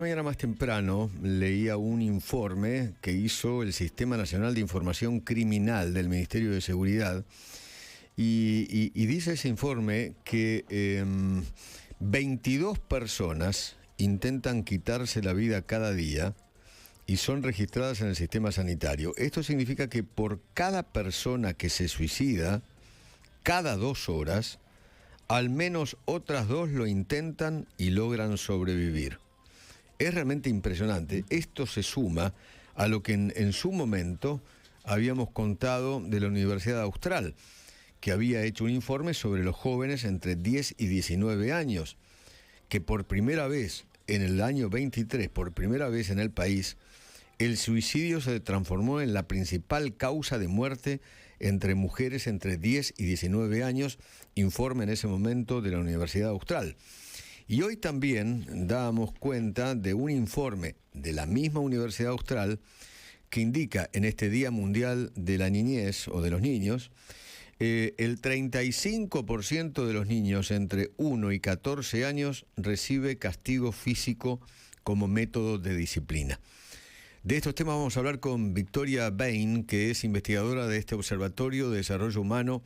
Mañana más temprano leía un informe que hizo el Sistema Nacional de Información Criminal del Ministerio de Seguridad y dice ese informe que 22 personas intentan quitarse la vida cada día y son registradas en el sistema sanitario. Esto significa que por cada persona que se suicida, cada 2 horas, al menos otras 2 lo intentan y logran sobrevivir. Es realmente impresionante. Esto se suma a lo que en su momento habíamos contado de la Universidad Austral, que había hecho un informe sobre los jóvenes entre 10 y 19 años, que por primera vez en el año 23, por primera vez en el país, el suicidio se transformó en la principal causa de muerte entre mujeres entre 10 y 19 años, informe en ese momento de la Universidad Austral. Y hoy también dábamos cuenta de un informe de la misma Universidad Austral que indica en este Día Mundial de la Niñez o de los Niños, el 35% de los niños entre 1 y 14 años recibe castigo físico como método de disciplina. De estos temas vamos a hablar con Victoria Bain, que es investigadora de este Observatorio de Desarrollo Humano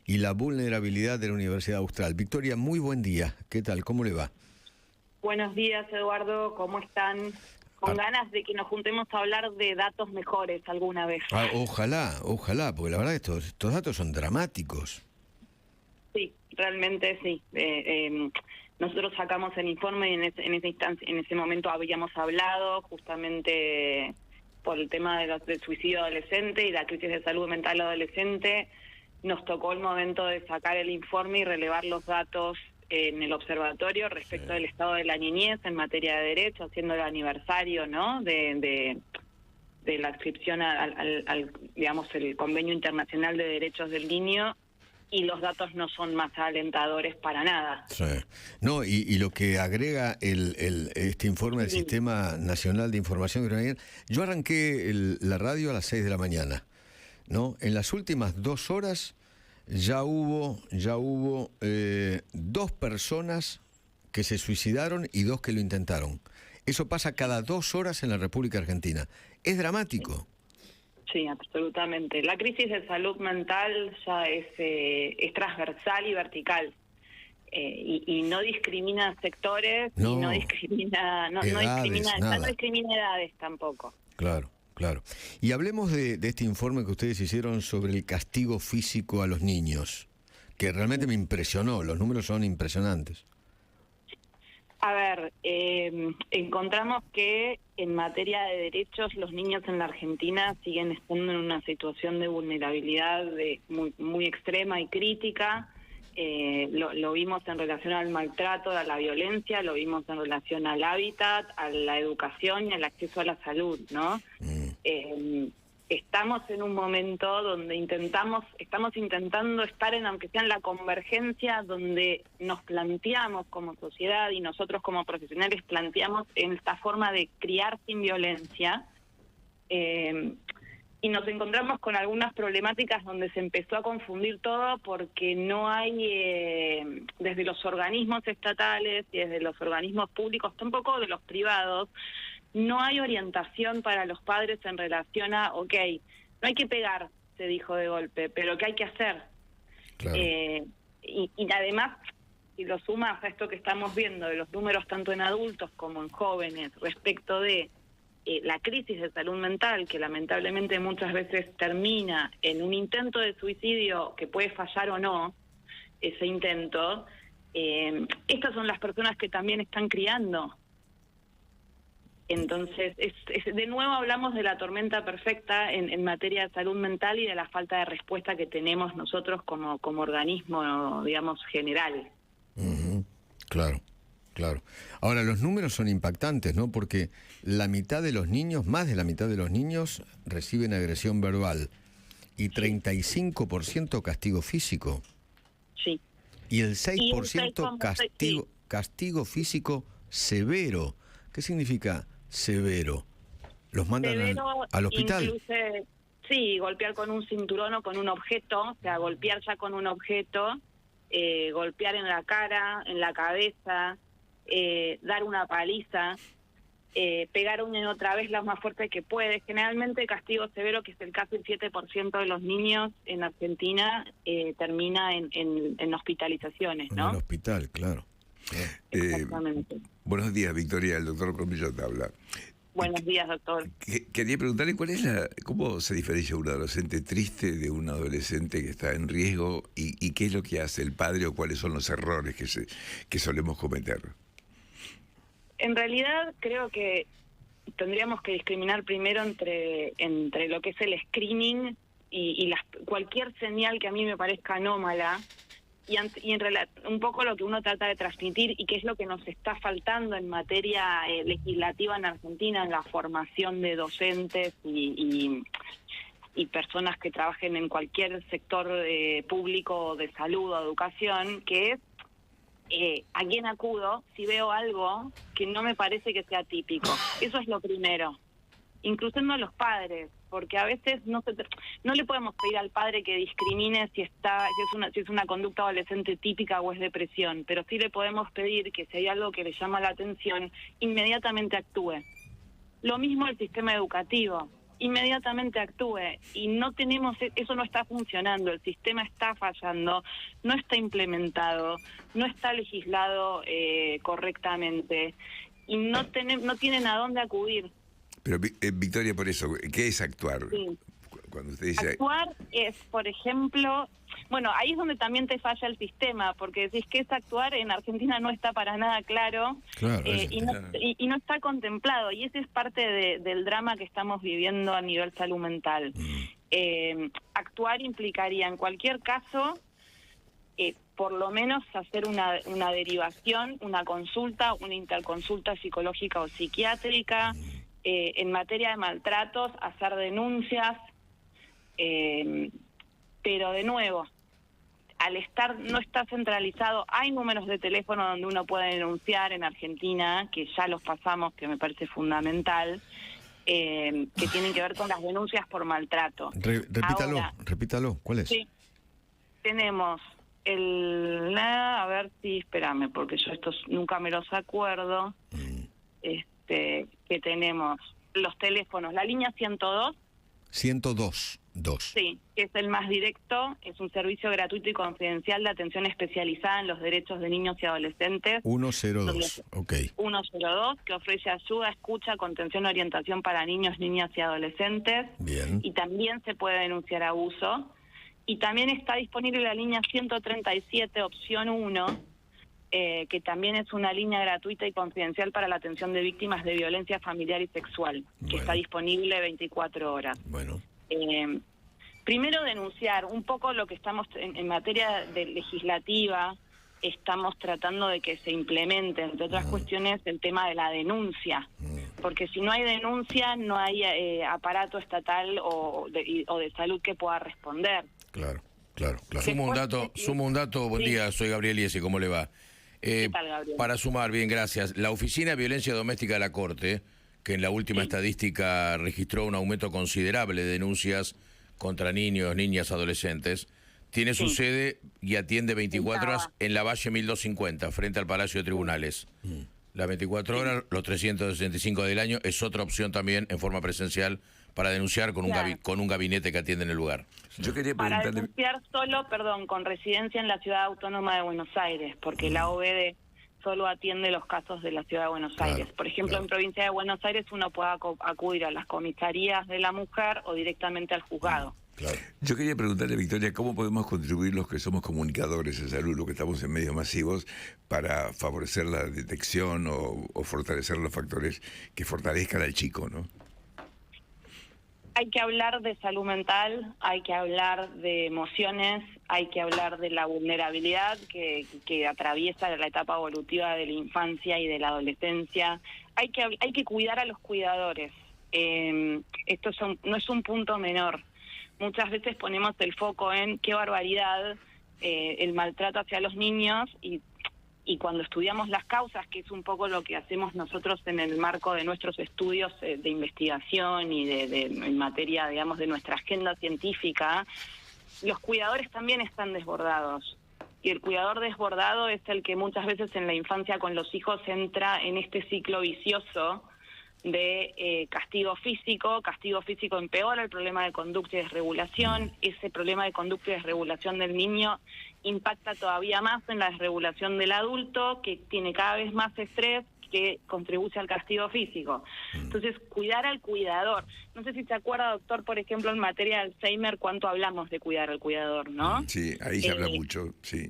y la Vulnerabilidad de la Universidad Austral. Victoria, muy buen día. ¿Qué tal? ¿Cómo le va? Buenos días, Eduardo. ¿Cómo están? Con ganas de que nos juntemos a hablar de datos mejores alguna vez. Ojalá, porque la verdad estos datos son dramáticos. Sí, realmente sí. Nosotros sacamos el informe y en ese momento habíamos hablado justamente por el tema del suicidio adolescente y la crisis de salud mental adolescente. Nos tocó el momento de sacar el informe y relevar los datos en el observatorio respecto del estado de la niñez en materia de derecho, haciendo el aniversario, ¿no?, de la adscripción al digamos, el Convenio Internacional de Derechos del Niño. Y los datos no son más alentadores para nada. Sí. No, y lo que agrega este informe del Sistema Nacional de Información Criminal, yo arranqué la radio a las 6 de la mañana, ¿no? En las últimas 2 horas ya hubo 2 personas que se suicidaron y 2 que lo intentaron. Eso pasa cada 2 horas en la República Argentina. Es dramático. Sí, absolutamente. La crisis de salud mental ya es transversal y vertical. Y no discrimina sectores, y no discrimina edades tampoco. Claro. Y hablemos de este informe que ustedes hicieron sobre el castigo físico a los niños, que realmente me impresionó. Los números son impresionantes. A ver, encontramos que en materia de derechos los niños en la Argentina siguen estando en una situación de vulnerabilidad muy extrema y crítica. Lo vimos en relación al maltrato, a la violencia, lo vimos en relación al hábitat, a la educación y al acceso a la salud, ¿no? Estamos en un momento donde estamos intentando estar aunque sea en la convergencia, donde nos planteamos como sociedad y nosotros como profesionales planteamos en esta forma de criar sin violencia, y nos encontramos con algunas problemáticas donde se empezó a confundir todo porque no hay, desde los organismos estatales y desde los organismos públicos, tampoco de los privados, no hay orientación para los padres en relación a, no hay que pegar, se dijo de golpe, pero ¿qué hay que hacer? Claro. Y además, si lo sumas a esto que estamos viendo de los números tanto en adultos como en jóvenes respecto de la crisis de salud mental, que lamentablemente muchas veces termina en un intento de suicidio que puede fallar o no, ese intento, estas son las personas que también están criando. Entonces, de nuevo hablamos de la tormenta perfecta en materia de salud mental y de la falta de respuesta que tenemos nosotros como organismo, digamos, general. Claro. Ahora, los números son impactantes, ¿no? Porque la mitad de los niños, más de la mitad de los niños, reciben agresión verbal y 35% castigo físico. Sí. Y el 6% castigo físico severo. ¿Qué significa severo? ¿Los mandan al hospital? Incluye, sí, golpear con un cinturón o con un objeto, o sea, golpear ya con un objeto, golpear en la cara, en la cabeza, dar una paliza. pegar una y otra vez lo más fuerte que puede. Generalmente castigo severo, que es el casi el 7% de los niños en Argentina, termina en hospitalizaciones, ¿no? En el hospital, claro. Exactamente. Buenos días, Victoria, el doctor Cormillo te habla. Buenos días, doctor. Quería preguntarle cómo se diferencia un adolescente triste de un adolescente que está en riesgo y qué es lo que hace el padre o cuáles son los errores que solemos cometer. En realidad creo que tendríamos que discriminar primero entre lo que es el screening y cualquier señal que a mí me parezca anómala, y un poco lo que uno trata de transmitir y qué es lo que nos está faltando en materia legislativa en Argentina, en la formación de docentes y personas que trabajen en cualquier sector público de salud o educación, que es a quién acudo si veo algo que no me parece que sea típico. Eso es lo primero, incluyendo a los padres, porque a veces no le podemos pedir al padre que discrimine si es una conducta adolescente típica o es depresión, pero sí le podemos pedir que si hay algo que le llama la atención, inmediatamente actúe. Lo mismo el sistema educativo, inmediatamente actúe, y eso no está funcionando, el sistema está fallando, no está implementado, no está legislado correctamente, y no tienen a dónde acudir. Pero, Victoria, por eso, ¿qué es actuar? Sí. Cuando usted dice... Actuar es, por ejemplo, bueno, ahí es donde también te falla el sistema, porque decís que es actuar, en Argentina no está para nada claro, y no está contemplado, y ese es parte del drama que estamos viviendo a nivel salud mental. Actuar implicaría, en cualquier caso, por lo menos hacer una derivación, una consulta, una interconsulta psicológica o psiquiátrica, en materia de maltratos, hacer denuncias, pero de nuevo, no está centralizado, hay números de teléfono donde uno puede denunciar en Argentina, que ya los pasamos, que me parece fundamental, que tienen que ver con las denuncias por maltrato. Repítalo, ¿cuál es? Sí, tenemos a ver si, espérame, porque yo estos nunca me los acuerdo, que tenemos los teléfonos, la línea 102. 102. Sí, que es el más directo, es un servicio gratuito y confidencial de atención especializada en los derechos de niños y adolescentes. 102, ok. 102, que ofrece ayuda, escucha, contención, orientación para niños, niñas y adolescentes. Bien. Y también se puede denunciar abuso. Y también está disponible la línea 137, opción 1, que también es una línea gratuita y confidencial para la atención de víctimas de violencia familiar y sexual, que está disponible 24 horas. Bueno. Primero denunciar un poco lo que estamos en materia de legislativa, estamos tratando de que se implemente, entre otras cuestiones, el tema de la denuncia, porque si no hay denuncia no hay aparato estatal o de salud que pueda responder. Claro. Sumo un dato, buen día, soy Gabriel Iesi, ¿cómo le va? ¿Qué tal, Gabriel? Para sumar, bien, gracias. La Oficina de Violencia Doméstica de la Corte, que en la última estadística registró un aumento considerable de denuncias contra niños, niñas, adolescentes, tiene su sede y atiende 24 horas en la Valle 1250, frente al Palacio de Tribunales. Las 24 horas, los 365 del año, es otra opción también en forma presencial para denunciar con un gabinete que atiende en el lugar. Yo quería para preguntarle... denunciar solo, con residencia en la Ciudad Autónoma de Buenos Aires, porque la OBD solo atiende los casos de la Ciudad de Buenos Aires. Por ejemplo, en Provincia de Buenos Aires uno puede acudir a las comisarías de la mujer o directamente al juzgado. Claro. Yo quería preguntarle, Victoria, ¿cómo podemos contribuir los que somos comunicadores en salud, los que estamos en medios masivos, para favorecer la detección o fortalecer los factores que fortalezcan al chico, ¿no? Hay que hablar de salud mental, hay que hablar de emociones, hay que hablar de la vulnerabilidad que atraviesa la etapa evolutiva de la infancia y de la adolescencia. Hay que cuidar a los cuidadores. Esto no es un punto menor. Muchas veces ponemos el foco en qué barbaridad el maltrato hacia los niños y cuando estudiamos las causas, que es un poco lo que hacemos nosotros en el marco de nuestros estudios de investigación y en materia, digamos, de nuestra agenda científica, los cuidadores también están desbordados. Y el cuidador desbordado es el que muchas veces en la infancia con los hijos entra en este ciclo vicioso de castigo físico empeora el problema de conducta y desregulación, ese problema de conducta y desregulación del niño impacta todavía más en la desregulación del adulto, que tiene cada vez más estrés, que contribuye al castigo físico. Entonces, cuidar al cuidador. No sé si se acuerda, doctor, por ejemplo, en materia de Alzheimer, cuánto hablamos de cuidar al cuidador, ¿no? Sí, ahí se habla mucho, sí.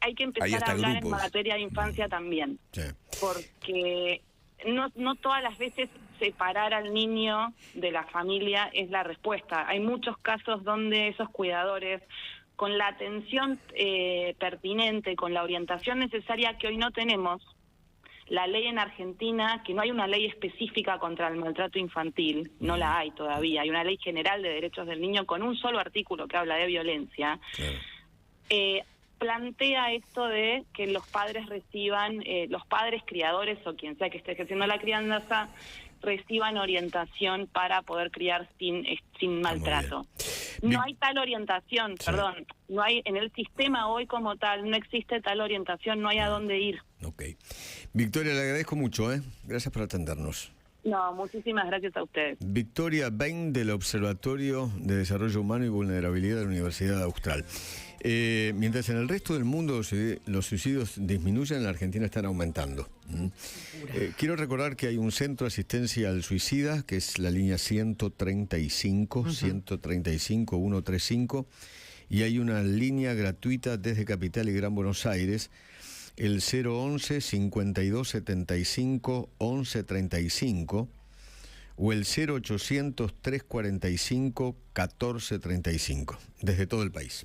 Hay que empezar hasta a hablar grupos. en materia de infancia también, Sí. porque no todas las veces separar al niño de la familia es la respuesta. Hay muchos casos donde esos cuidadores, con la atención pertinente, con la orientación necesaria que hoy no tenemos, la ley en Argentina, que no hay una ley específica contra el maltrato infantil, no la hay todavía, hay una ley general de derechos del niño con un solo artículo que habla de violencia, Claro. plantea esto de que los padres reciban, los padres criadores o quien sea que esté ejerciendo la crianza, reciban orientación para poder criar sin maltrato. No hay tal orientación, Sí. perdón, no hay en el sistema hoy como tal, no existe tal orientación, no hay a dónde ir. Ok. Victoria, le agradezco mucho, ¿eh? Gracias por atendernos. No, muchísimas gracias a ustedes. Victoria Bain, del Observatorio de Desarrollo Humano y Vulnerabilidad de la Universidad Austral. Mientras en el resto del mundo los suicidios disminuyen, en la Argentina están aumentando. Quiero recordar que hay un centro de asistencia al suicida, que es la línea 135, 135-135, y hay una línea gratuita desde Capital y Gran Buenos Aires, el 011-5275-1135, o el 0800-345-1435, desde todo el país.